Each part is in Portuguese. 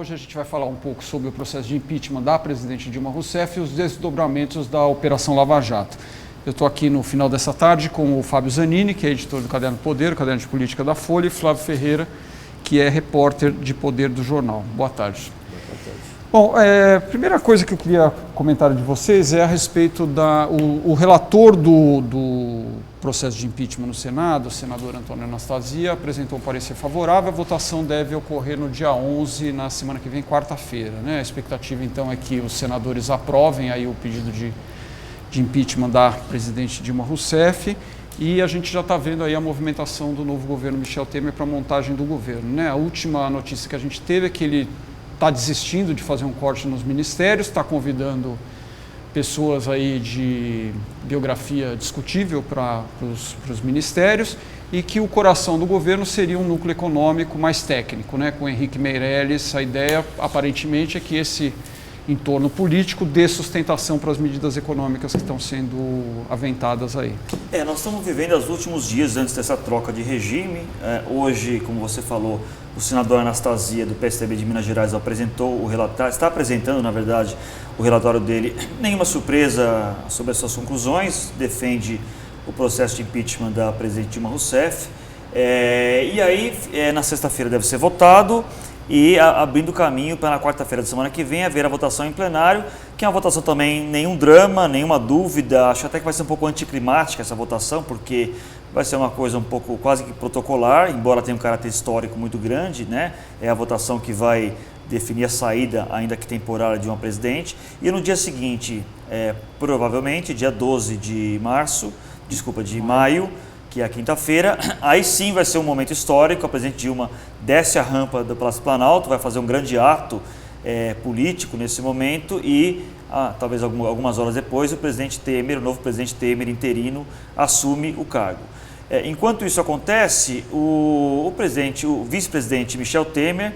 Hoje a gente vai falar um pouco sobre o processo de impeachment da presidente Dilma Rousseff e os desdobramentos da Operação Lava Jato. Eu estou aqui no final dessa tarde com o Fábio Zanini, que é editor do Caderno Poder, o Caderno de Política da Folha, e Flávio Ferreira, que é repórter de Poder do jornal. Boa tarde. Boa tarde. Bom, a primeira coisa que eu queria comentar de vocês é a respeito o relator do processo de impeachment no Senado, o senador Antônio Anastasia, apresentou um parecer favorável. A votação deve ocorrer no dia 11, na semana que vem, quarta-feira, né? A expectativa, então, é que os senadores aprovem aí o pedido de impeachment da presidente Dilma Rousseff, e a gente já está vendo aí a movimentação do novo governo Michel Temer para a montagem do governo, né? A última notícia que a gente teve é que ele está desistindo de fazer um corte nos ministérios, está convidando pessoas aí de biografia discutível para os ministérios, e que o coração do governo seria um núcleo econômico mais técnico, né? Com Henrique Meirelles. A ideia, aparentemente, é que esse entorno político dê sustentação para as medidas econômicas que estão sendo aventadas aí. Nós estamos vivendo os últimos dias antes dessa troca de regime. Hoje, como você falou, o senador Anastasia, do PSDB de Minas Gerais, apresentou o relatório, está apresentando, na verdade, o relatório dele. Nenhuma surpresa sobre as suas conclusões, defende o processo de impeachment da presidente Dilma Rousseff. E aí, na sexta-feira deve ser votado, e abrindo caminho para na quarta-feira da semana que vem haver a votação em plenário, que é uma votação também, nenhum drama, nenhuma dúvida. Acho até que vai ser um pouco anticlimática essa votação, porque vai ser uma coisa um pouco quase que protocolar, embora tenha um caráter histórico muito grande, né? É a votação que vai definir a saída, ainda que temporária, de uma presidente. E no dia seguinte, provavelmente, dia 12 de maio, que é a quinta-feira, aí sim vai ser um momento histórico. A presidente Dilma desce a rampa do Palácio Planalto, vai fazer um grande ato político nesse momento, e talvez algumas horas depois o novo presidente Temer interino, assume o cargo. Enquanto isso acontece, o vice-presidente Michel Temer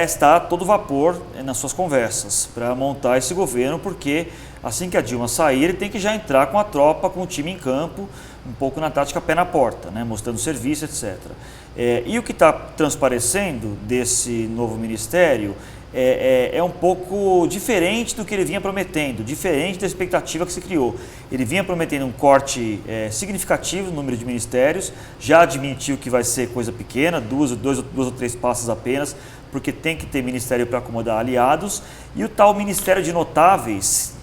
está a todo vapor nas suas conversas para montar esse governo, porque assim que a Dilma sair, ele tem que já entrar com a tropa, com o time em campo, um pouco na tática pé na porta, né, mostrando serviço, etc. E o que está transparecendo desse novo ministério é um pouco diferente do que ele vinha prometendo, diferente da expectativa que se criou. Ele vinha prometendo um corte significativo no número de ministérios, já admitiu que vai ser coisa pequena, duas ou três pastas apenas, porque tem que ter ministério para acomodar aliados, e o tal Ministério de Notáveis,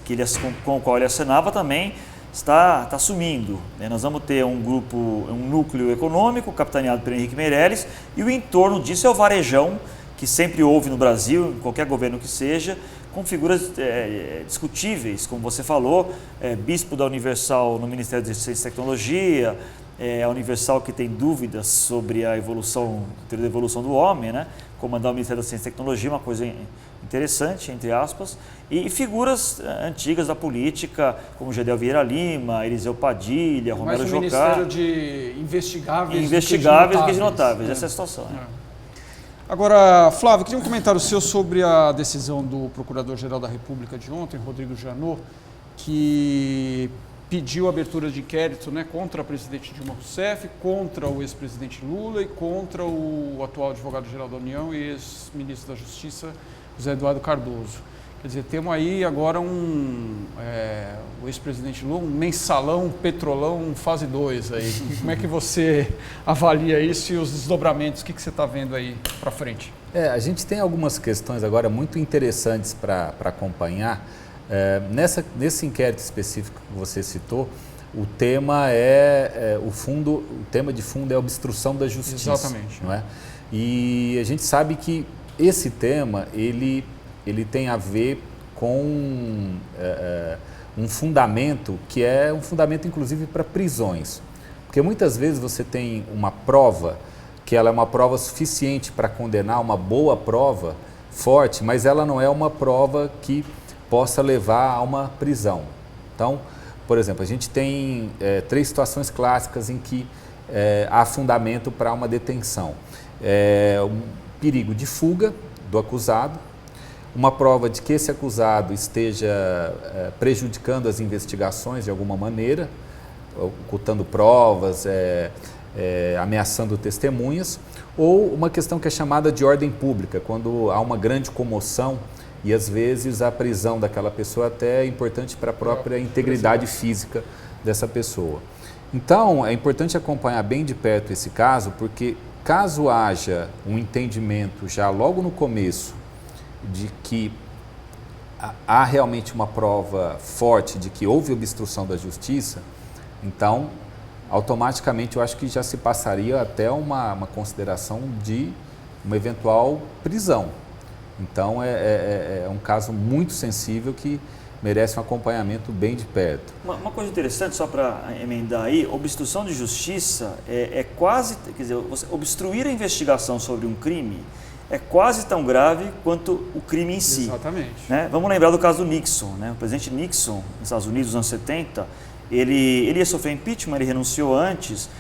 com o qual ele assinava, também está sumindo. Nós vamos ter um núcleo econômico capitaneado por Henrique Meirelles, e o entorno disso é o varejão, que sempre houve no Brasil, em qualquer governo que seja, com figuras discutíveis, como você falou, bispo da Universal no Ministério de Ciência e Tecnologia, a Universal que tem dúvidas sobre a teoria da evolução do homem, né? Comandar o Ministério da Ciência e Tecnologia, uma coisa interessante, entre aspas, e figuras antigas da política, como Gedel Vieira Lima, Eliseu Padilha, Romero Jucá. Ministério de investigáveis que de notáveis. Essa é a situação. Agora, Flávio, queria um comentário seu sobre a decisão do Procurador-Geral da República de ontem, Rodrigo Janot, que pediu abertura de inquérito, né, contra a presidente Dilma Rousseff, contra o ex-presidente Lula e contra o atual advogado-geral da União e ex-ministro da Justiça, José Eduardo Cardoso. Quer dizer, temos aí agora o ex-presidente Lula, um mensalão, petrolão, fase 2 aí. Como é que você avalia isso e os desdobramentos? O que você está vendo aí para frente? A gente tem algumas questões agora muito interessantes para acompanhar. Nesse inquérito específico que você citou, o tema o tema de fundo é a obstrução da justiça. Exatamente. Não é? E a gente sabe que esse tema, ele tem a ver com um fundamento que é um fundamento, inclusive, para prisões. Porque muitas vezes você tem uma prova, que ela é uma prova suficiente para condenar, uma boa prova, forte, mas ela não é uma prova que possa levar a uma prisão. Então, por exemplo, a gente tem 3 situações clássicas em que há fundamento para uma detenção. Um perigo de fuga do acusado, uma prova de que esse acusado esteja prejudicando as investigações de alguma maneira, ocultando provas, ameaçando testemunhas, ou uma questão que é chamada de ordem pública, quando há uma grande comoção e às vezes a prisão daquela pessoa até é importante para a própria integridade física dessa pessoa. Então, é importante acompanhar bem de perto esse caso, porque caso haja um entendimento já logo no começo de que há realmente uma prova forte de que houve obstrução da justiça, então, automaticamente eu acho que já se passaria até uma consideração de uma eventual prisão. Então, é um caso muito sensível que merece um acompanhamento bem de perto. Uma coisa interessante, só para emendar aí, obstrução de justiça é quase, quer dizer, você obstruir a investigação sobre um crime é quase tão grave quanto o crime em si. Exatamente. Né? Vamos lembrar do caso do Nixon, né? O presidente Nixon, nos Estados Unidos, nos anos 70, ele ia sofrer impeachment, ele renunciou antes,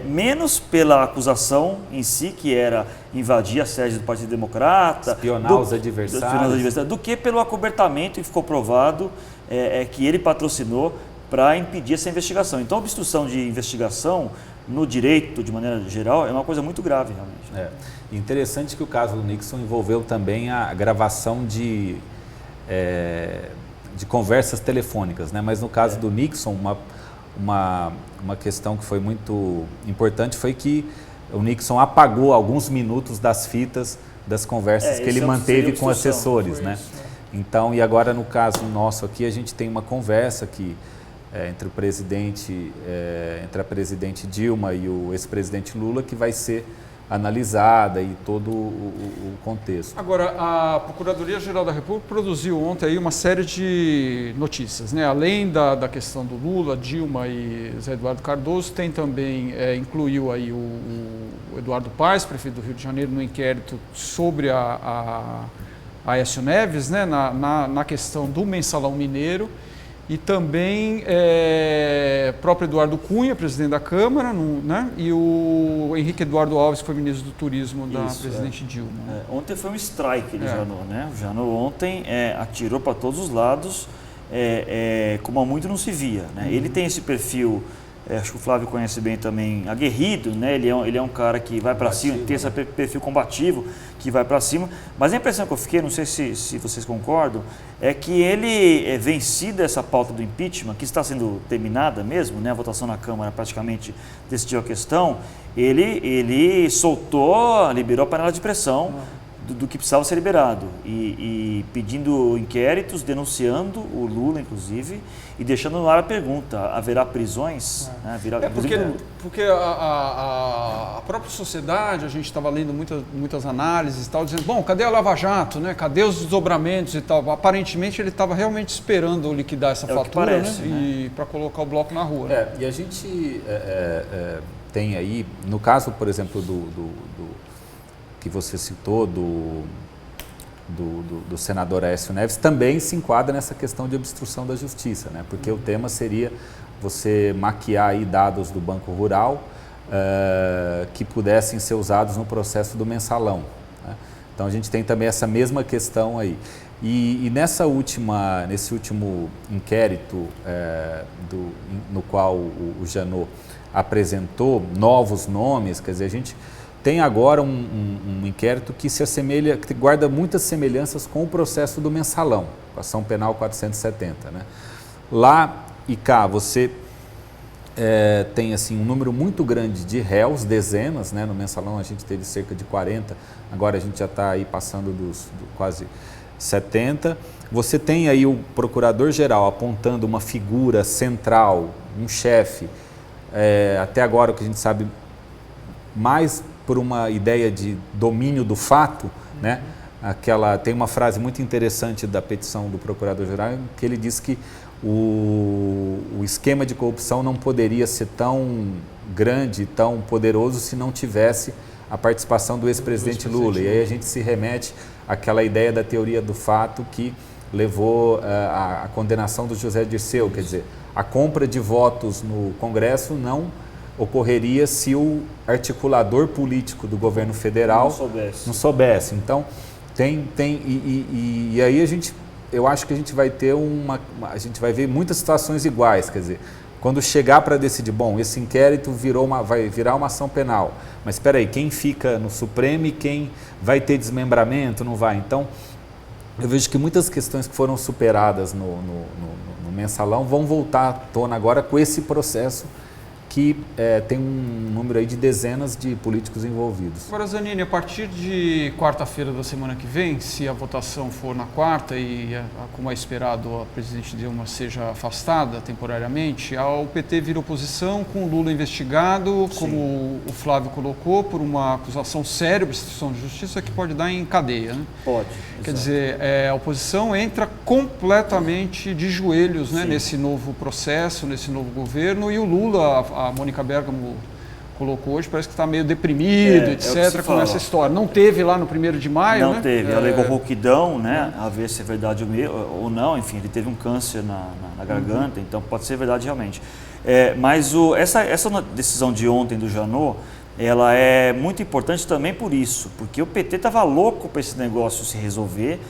menos pela acusação em si, que era invadir a sede do Partido Democrata, espionar os adversários, do que pelo acobertamento, e ficou provado que ele patrocinou para impedir essa investigação. Então, a obstrução de investigação no direito, de maneira geral, é uma coisa muito grave, realmente. Interessante que o caso do Nixon envolveu também a gravação de conversas telefônicas, né? Mas no caso do Nixon, uma questão que foi muito importante foi que o Nixon apagou alguns minutos das fitas das conversas que ele manteve com assessores, né? Então, e agora no caso nosso aqui, a gente tem uma conversa que entre a presidente Dilma e o ex-presidente Lula, que vai ser analisada e todo o contexto. Agora, a Procuradoria-Geral da República produziu ontem aí uma série de notícias, né? Além da questão do Lula, Dilma e Zé Eduardo Cardoso, tem também, incluiu aí o Eduardo Paes, prefeito do Rio de Janeiro, no inquérito sobre a Aécio Neves, né? Na questão do mensalão mineiro. E também próprio Eduardo Cunha, presidente da Câmara, né? E o Henrique Eduardo Alves, que foi ministro do Turismo da presidente Dilma. Ontem foi um strike do Janot, né? O Janot ontem atirou para todos os lados, como há muito não se via, né? Ele tem esse perfil, acho que o Flávio conhece bem também, aguerrido, né? Ele é um cara que vai para cima, tem esse perfil combativo, que vai para cima, mas a impressão que eu fiquei, não sei se vocês concordam, é que ele, vencido essa pauta do impeachment, que está sendo terminada mesmo, né? A votação na Câmara praticamente decidiu a questão, ele liberou a panela de pressão do que precisava ser liberado e pedindo inquéritos, denunciando o Lula, inclusive, e deixando no ar a pergunta: haverá prisões? Né? Porque a própria sociedade, a gente estava lendo muitas análises e tal, dizendo, bom, cadê a Lava Jato, né? Cadê os desdobramentos e tal? Aparentemente ele estava realmente esperando liquidar essa fatura, parece, né? E para colocar o bloco na rua. E a gente tem aí, no caso, por exemplo, que você citou do senador Aécio Neves, também se enquadra nessa questão de obstrução da justiça, né? Porque o tema seria você maquiar aí dados do Banco Rural que pudessem ser usados no processo do mensalão, né? Então a gente tem também essa mesma questão aí. E nesse último inquérito no qual o Janot apresentou novos nomes, quer dizer, a gente tem agora um inquérito que que guarda muitas semelhanças com o processo do mensalão, com a ação penal 470, né? Lá e cá você tem assim um número muito grande de réus, dezenas, né? No mensalão a gente teve cerca de 40, agora a gente já está aí passando dos quase 70. Você tem aí o procurador-geral apontando uma figura central, um chefe, até agora o que a gente sabe mais por uma ideia de domínio do fato, né? Tem uma frase muito interessante da petição do Procurador-Geral, que ele diz que o esquema de corrupção não poderia ser tão grande, tão poderoso, se não tivesse a participação do ex-presidente Lula. E aí a gente se remete àquela ideia da teoria do fato que levou à condenação do José Dirceu, quer dizer, a compra de votos no Congresso não ocorreria se o articulador político do governo federal não soubesse. Então, aí eu acho que a gente vai ter a gente vai ver muitas situações iguais, quer dizer, quando chegar para decidir, bom, esse inquérito vai virar uma ação penal, mas espera aí, quem fica no Supremo e quem vai ter desmembramento, não vai? Então, eu vejo que muitas questões que foram superadas no mensalão vão voltar à tona agora com esse processo que tem um número aí de dezenas de políticos envolvidos. Agora, Zanini, a partir de quarta-feira da semana que vem, se a votação for na quarta e, como é esperado, a presidente Dilma seja afastada temporariamente, o PT vira oposição com o Lula investigado, Sim. como o Flávio colocou, por uma acusação séria, obstrução de justiça, que pode dar em cadeia, né? Pode. Quer dizer, a oposição entra completamente de joelhos, né, nesse novo processo, nesse novo governo, e o Lula, a Mônica Bergamo colocou hoje, parece que está meio deprimido, etc., com essa história. Não teve lá no 1º de maio, Não né? teve, alegou rouquidão, né, a ver se é verdade ou não, enfim, ele teve um câncer na garganta, então pode ser verdade realmente. Mas essa decisão de ontem do Janot, ela é muito importante também por isso, porque o PT estava louco para esse negócio se resolver,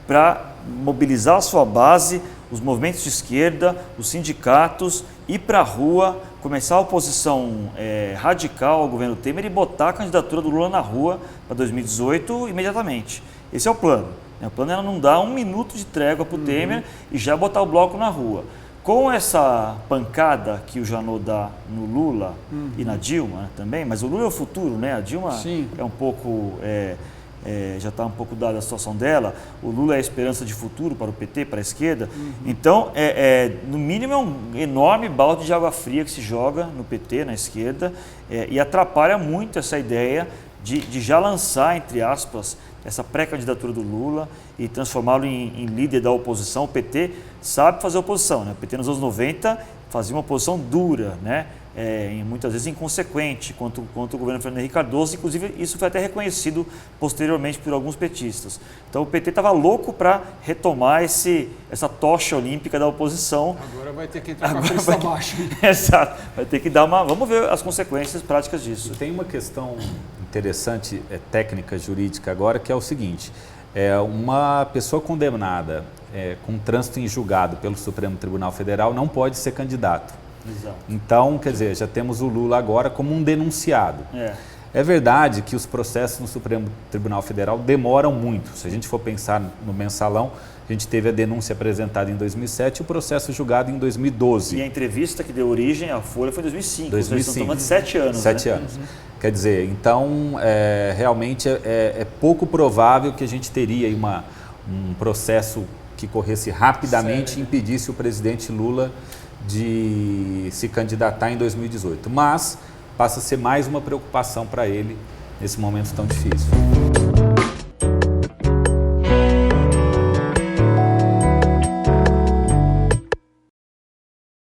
para mobilizar a sua base, os movimentos de esquerda, os sindicatos, ir para a rua, começar a oposição radical ao governo Temer e botar a candidatura do Lula na rua para 2018 imediatamente. Esse é o plano. O plano é não dar um minuto de trégua para o Temer e já botar o bloco na rua. Com essa pancada que o Janot dá no Lula e na Dilma também, mas o Lula é o futuro, né? A Dilma é um pouco, já está um pouco dada a situação dela, o Lula é a esperança de futuro para o PT, para a esquerda. Então, no mínimo, é um enorme balde de água fria que se joga no PT, na esquerda, e atrapalha muito essa ideia de já lançar, entre aspas, essa pré-candidatura do Lula e transformá-lo em líder da oposição. O PT sabe fazer oposição, né? O PT nos anos 90 fazia uma oposição dura, né? Muitas vezes inconsequente contra o governo Fernando Henrique Cardoso, inclusive isso foi até reconhecido posteriormente por alguns petistas. Então o PT estava louco para retomar essa tocha olímpica da oposição. Agora vai ter que entrar com a cabeça abaixo. Exato, vai ter que dar vamos ver as consequências práticas disso. Tem uma questão interessante, técnica, jurídica agora, que é o seguinte, uma pessoa condenada com trânsito em julgado pelo Supremo Tribunal Federal não pode ser candidato. Exato. Então, quer dizer, já temos o Lula agora como um denunciado. É verdade que os processos no Supremo Tribunal Federal demoram muito. Se a gente for pensar no mensalão, a gente teve a denúncia apresentada em 2007 e o processo julgado em 2012. E a entrevista que deu origem à Folha foi em 2005. 2005. Estão tomando 7 anos. 7 anos. Quer dizer, então, realmente é pouco provável que a gente teria aí um processo que corresse rapidamente e impedisse o presidente Lula de se candidatar em 2018. Mas passa a ser mais uma preocupação para ele nesse momento tão difícil.